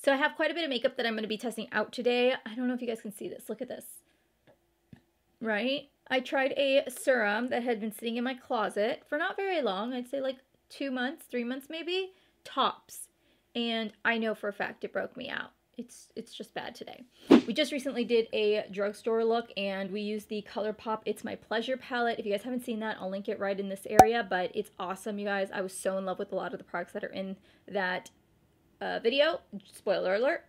So I have quite a bit of makeup that I'm going to be testing out today. I don't know if you guys can see this. Look at this. Right? I tried a serum that had been sitting in my closet for not very long. I'd say like 2 months, 3 months maybe, tops. And I know for a fact it broke me out. It's just bad today. We just recently did a drugstore look and we used the ColourPop It's My Pleasure palette. If you guys haven't seen that, I'll link it right in this area, but it's awesome, you guys. I was so in love with a lot of the products that are in that video. Spoiler alert.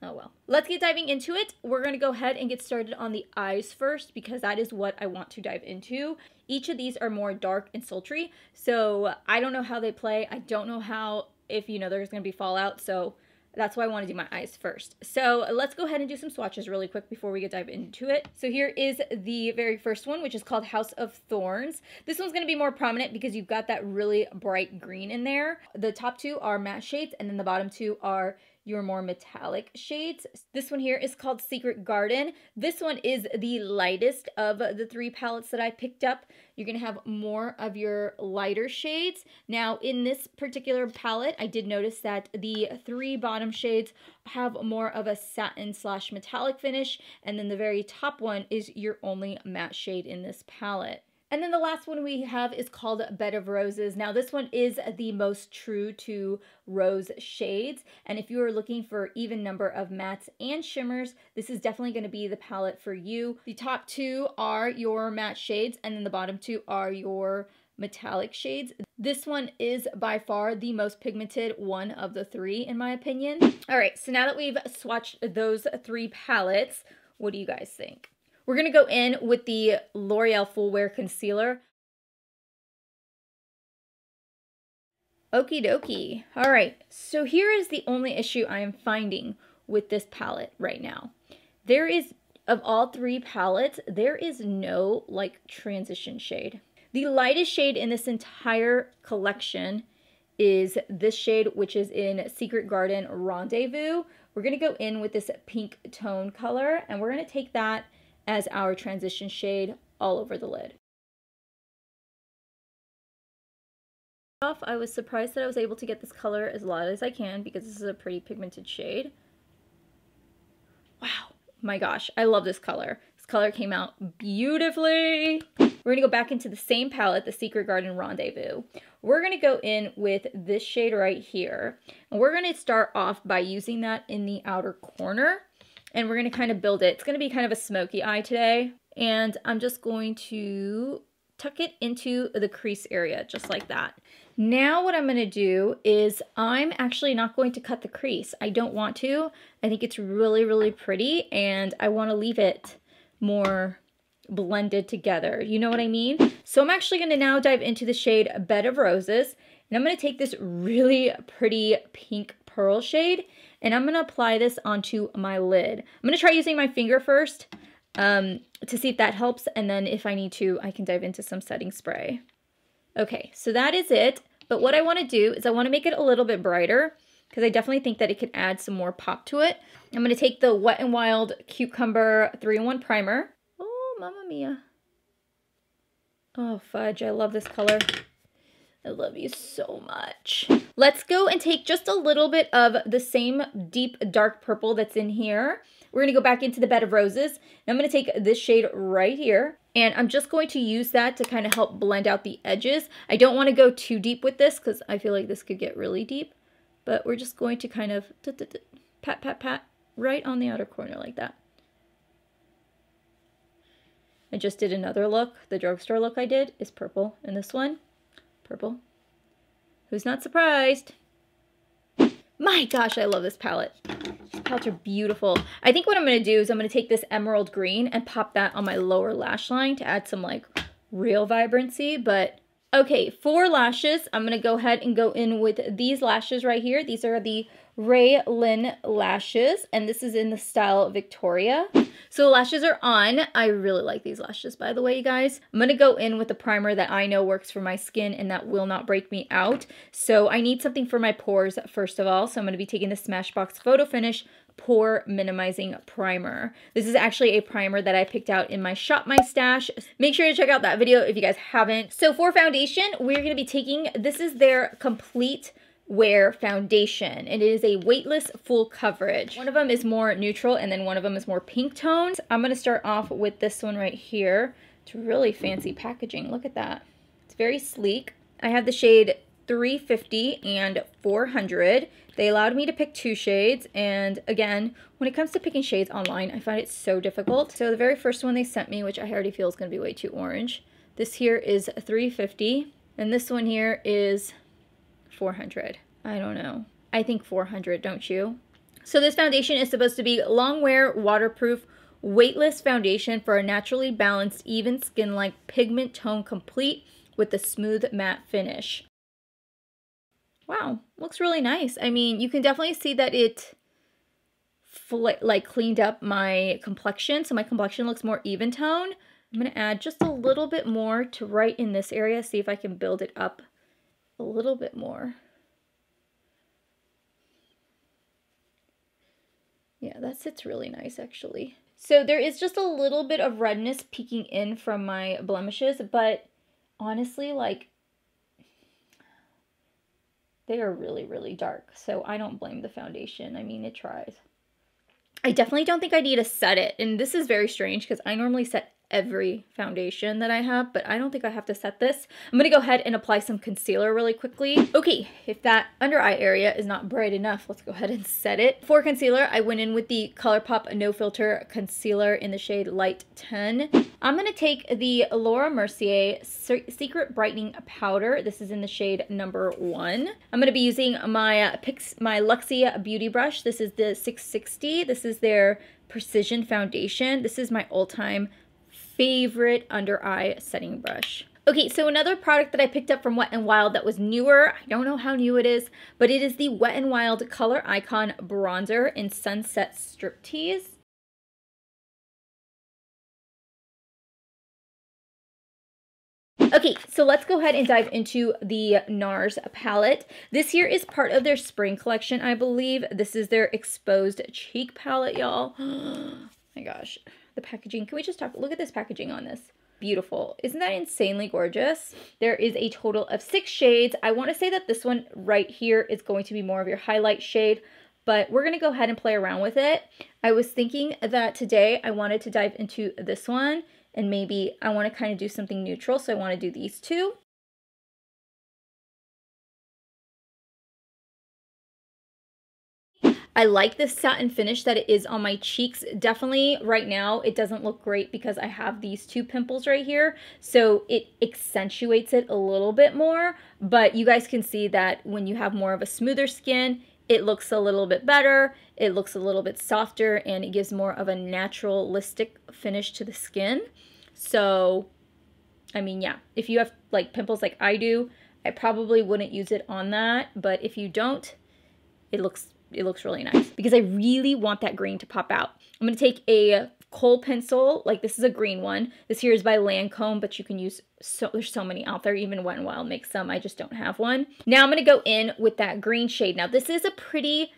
Oh well. Let's get diving into it. We're going to go ahead and get started on the eyes first because that is what I want to dive into. Each of these are more dark and sultry, so I don't know how they play. I don't know how, if you know, there's going to be fallout, so that's why I want to do my eyes first. So let's go ahead and do some swatches really quick before we get dive into it. So here is the very first one, which is called House of Thorns. This one's going to be more prominent because you've got that really bright green in there. The top two are matte shades, and then the bottom two are your more metallic shades. This one here is called Secret Garden. This one is the lightest of the 3 palettes that I picked up. You're gonna have more of your lighter shades. Now in this particular palette, I did notice that the 3 bottom shades have more of a satin / metallic finish, and then the very top one is your only matte shade in this palette. And then the last one we have is called Bed of Roses. Now this one is the most true to rose shades. And if you are looking for even number of mattes and shimmers, this is definitely going to be the palette for you. The top 2 are your matte shades, and then the bottom 2 are your metallic shades. This one is by far the most pigmented one of the 3 in my opinion. All right, so now that we've swatched those 3 palettes, what do you guys think? We're going to go in with the L'Oreal Full Wear Concealer. Okie dokie. All right, so here is the only issue I am finding with this palette right now. There is, of all 3 palettes, there is no like transition shade. The lightest shade in this entire collection is this shade, which is in Secret Garden Rendezvous. We're going to go in with this pink tone color, and we're going to take that as our transition shade all over the lid. I was surprised that I was able to get this color as light as I can because this is a pretty pigmented shade. Wow, my gosh, I love this color. This color came out beautifully. We're gonna go back into the same palette, the Secret Garden Rendezvous. We're gonna go in with this shade right here, and we're gonna start off by using that in the outer corner. And we're going to kind of build it. It's going to be kind of a smoky eye today. And I'm just going to tuck it into the crease area, just like that. Now what I'm going to do is I'm actually not going to cut the crease. I don't want to. I think it's really, really pretty. And I want to leave it more blended together. You know what I mean? So I'm actually going to now dive into the shade Bed of Roses. And I'm going to take this really pretty pink pearl shade, and I'm going to apply this onto my lid. I'm going to try using my finger first to see if that helps, and then if I need to, I can dive into some setting spray. Okay, so that is it, but what I want to do is I want to make it a little bit brighter because I definitely think that it could add some more pop to it. I'm going to take the Wet n Wild Cucumber 3-in-1 Primer. Oh, mamma mia. Oh, fudge, I love this color. I love you so much. Let's go and take just a little bit of the same deep dark purple that's in here. We're going to go back into the Bed of Roses. And I'm going to take this shade right here. And I'm just going to use that to kind of help blend out the edges. I don't want to go too deep with this because I feel like this could get really deep. But we're just going to kind of pat, pat, pat right on the outer corner like that. I just did another look. The drugstore look I did is purple. And this one, purple. Who's not surprised? My gosh, I love this palette. These palettes are beautiful. I think what I'm going to do is I'm going to take this emerald green and pop that on my lower lash line to add some like real vibrancy. But okay, for lashes, I'm going to go ahead and go in with these lashes right here. These are the LYNN lashes, and this is in the style Victoria. So the lashes are on. I really like these lashes, by the way, you guys. I'm going to go in with a primer that I know works for my skin and that will not break me out. So I need something for my pores, first of all. So I'm going to be taking the SMASHBOX PHOTOFINISH Pore Minimizing Primer. This is actually a primer that I picked out in my Shop My Stash. Make sure to check out that video if you guys haven't. So for foundation, we're going to be taking, this is their Complete Wear foundation. It is a weightless full coverage. One of them is more neutral and then one of them is more pink toned. I'm going to start off with this one right here. It's really fancy packaging. Look at that. It's very sleek. I have the shade 350 and 400. They allowed me to pick 2 shades, and again, when it comes to picking shades online, I find it so difficult. So the very first one they sent me, which I already feel is going to be way too orange, this here is 350, and this one here is 400. I don't know. I think 400, don't you? So this foundation is supposed to be long wear, waterproof, weightless foundation for a naturally balanced, even skin-like pigment tone, complete with a smooth matte finish. Wow, looks really nice. I mean, you can definitely see that it like cleaned up my complexion, so my complexion looks more even tone. I'm going to add just a little bit more to right in this area, see if I can build it up a little bit more. Yeah, that sits really nice actually. So there is just a little bit of redness peeking in from my blemishes, but honestly, like, they are really, really dark, so I don't blame the foundation. I mean, it tries. I definitely don't think I need to set it, and this is very strange because I normally set every foundation that I have, but I don't think I have to set this. I'm gonna go ahead and apply some concealer really quickly. Okay, if that under eye area is not bright enough, let's go ahead and set it. For concealer, I went in with the ColourPop No Filter Concealer in the shade Light 10. I'm gonna take the Mercier Secret Brightening Powder. This is in the shade number 1. I'm gonna be using my Luxie Beauty Brush. This is the 660. This is their Precision Foundation. This is my all-time favorite under eye setting brush. Okay, so another product that I picked up from Wet n Wild that was newer, I don't know how new it is, but it is the Wet n Wild Color Icon Bronzer in Sunset Striptease. Okay, so let's go ahead and dive into the NARS palette. This here is part of their spring collection, I believe. This is their Exposed Cheek palette, y'all. Oh my gosh. The packaging, can we just talk, look at this packaging on this. Beautiful. Isn't that insanely gorgeous? There is a total of 6 shades. I want to say that this one right here is going to be more of your highlight shade, but we're going to go ahead and play around with it. I was thinking that today I wanted to dive into this one, and maybe I want to kind of do something neutral, so I want to do these two. I like this satin finish that it is on my cheeks. Definitely right now it doesn't look great because I have these 2 pimples right here, so it accentuates it a little bit more, but you guys can see that when you have more of a smoother skin, it looks a little bit better, it looks a little bit softer, and it gives more of a naturalistic finish to the skin. So, I mean, yeah, if you have like pimples like I do, I probably wouldn't use it on that, but if you don't, it looks really nice because I really want that green to pop out. I'm going to take a kohl pencil, like this is a green one. This here is by Lancome, but you can use, there's so many out there, even Wet n Wild makes some, I just don't have one. Now I'm going to go in with that green shade. Now this is a pretty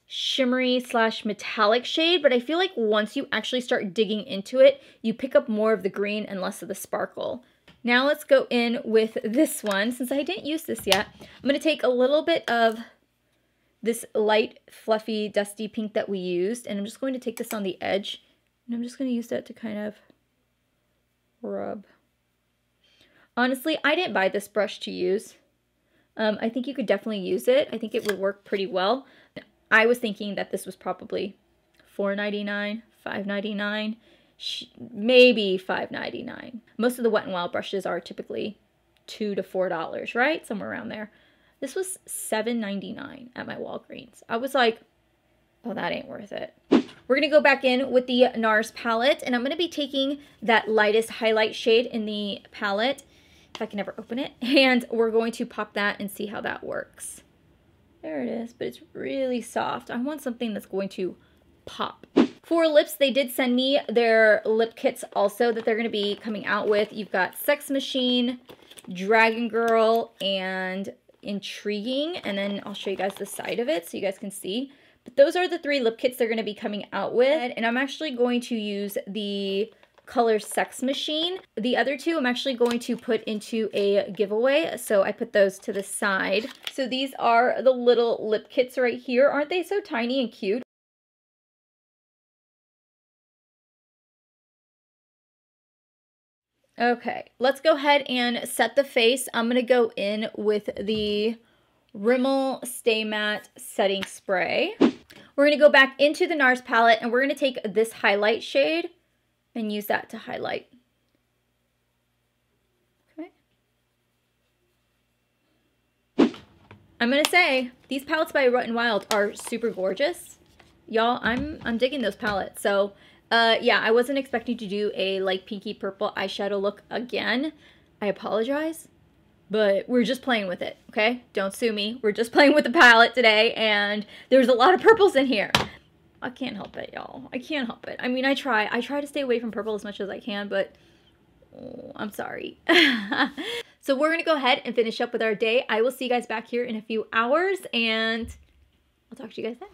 shimmery / metallic shade, but I feel like once you actually start digging into it, you pick up more of the green and less of the sparkle. Now let's go in with this one. Since I didn't use this yet, I'm going to take a little bit of this light, fluffy, dusty pink that we used, and I'm just going to take this on the edge, and I'm just going to use that to kind of rub. Honestly, I didn't buy this brush to use. I think you could definitely use it. I think it would work pretty well. I was thinking that this was probably $4.99, $5.99, maybe $5.99. Most of the Wet n Wild brushes are typically $2 to $4, right? Somewhere around there. This was $7.99 at my Walgreens. I was like, oh, that ain't worth it. We're going to go back in with the NARS palette, and I'm going to be taking that lightest highlight shade in the palette, if I can ever open it, and we're going to pop that and see how that works. There it is, but it's really soft. I want something that's going to pop. For lips, they did send me their lip kits also that they're going to be coming out with. You've got Sex Machine, Dragon Girl, and Intriguing, and then I'll show you guys the side of it so you guys can see. But those are the 3 lip kits they're going to be coming out with, and I'm actually going to use the color Sex Machine. The other two I'm actually going to put into a giveaway, so I put those to the side. So these are the little lip kits right here. Aren't they so tiny and cute? Okay, let's go ahead and set the face. I'm going to go in with the Rimmel Stay Matte Setting Spray. We're going to go back into the NARS palette, and we're going to take this highlight shade and use that to highlight. Okay. I'm going to say, these palettes by Wet n Wild are super gorgeous. Y'all, I'm digging those palettes. So, yeah, I wasn't expecting to do a light pinky purple eyeshadow look again. I apologize, but we're just playing with it, okay? Don't sue me. We're just playing with the palette today, and there's a lot of purples in here. I can't help it, y'all. I can't help it. I mean, I try to stay away from purple as much as I can, but oh, I'm sorry. So we're going to go ahead and finish up with our day. I will see you guys back here in a few hours, and I'll talk to you guys then.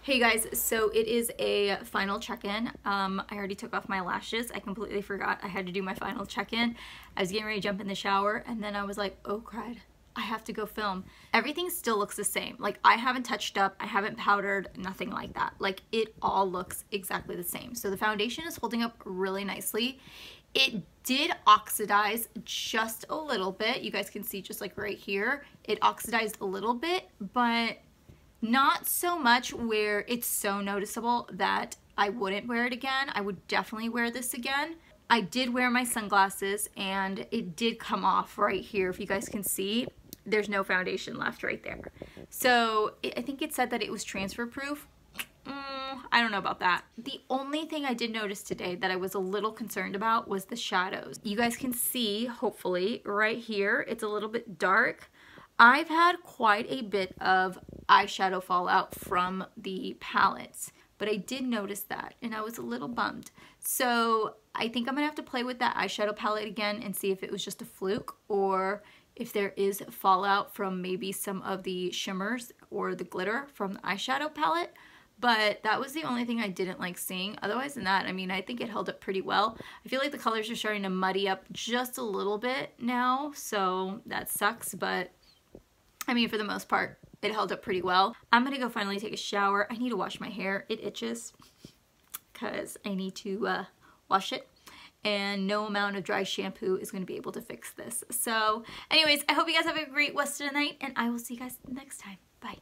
Hey guys, so it is a final check-in. I already took off my lashes. I completely forgot I had to do my final check-in. I was getting ready to jump in the shower, and then I was like, oh crud, I have to go film. Everything still looks the same. Like, I haven't touched up, I haven't powdered, nothing like that. Like, it all looks exactly the same. So the foundation is holding up really nicely. It did oxidize just a little bit. You guys can see just like right here, it oxidized a little bit, but not so much where it's so noticeable that I wouldn't wear it again. I would definitely wear this again. I did wear my sunglasses and it did come off right here. If you guys can see, there's no foundation left right there. So I think it said that it was transfer proof. I don't know about that. The only thing I did notice today that I was a little concerned about was the shadows. You guys can see, hopefully, right here, it's a little bit dark. I've had quite a bit of eyeshadow fallout from the palettes, but I did notice that and I was a little bummed. So I think I'm gonna have to play with that eyeshadow palette again and see if it was just a fluke or if there is fallout from maybe some of the shimmers or the glitter from the eyeshadow palette. But that was the only thing I didn't like seeing. Otherwise than that, I mean, I think it held up pretty well. I feel like the colors are starting to muddy up just a little bit now, so that sucks, but I mean, for the most part, it held up pretty well. I'm gonna go finally take a shower. I need to wash my hair. It itches because I need to wash it. And no amount of dry shampoo is gonna be able to fix this. So anyways, I hope you guys have a great rest of the night and I will see you guys next time. Bye.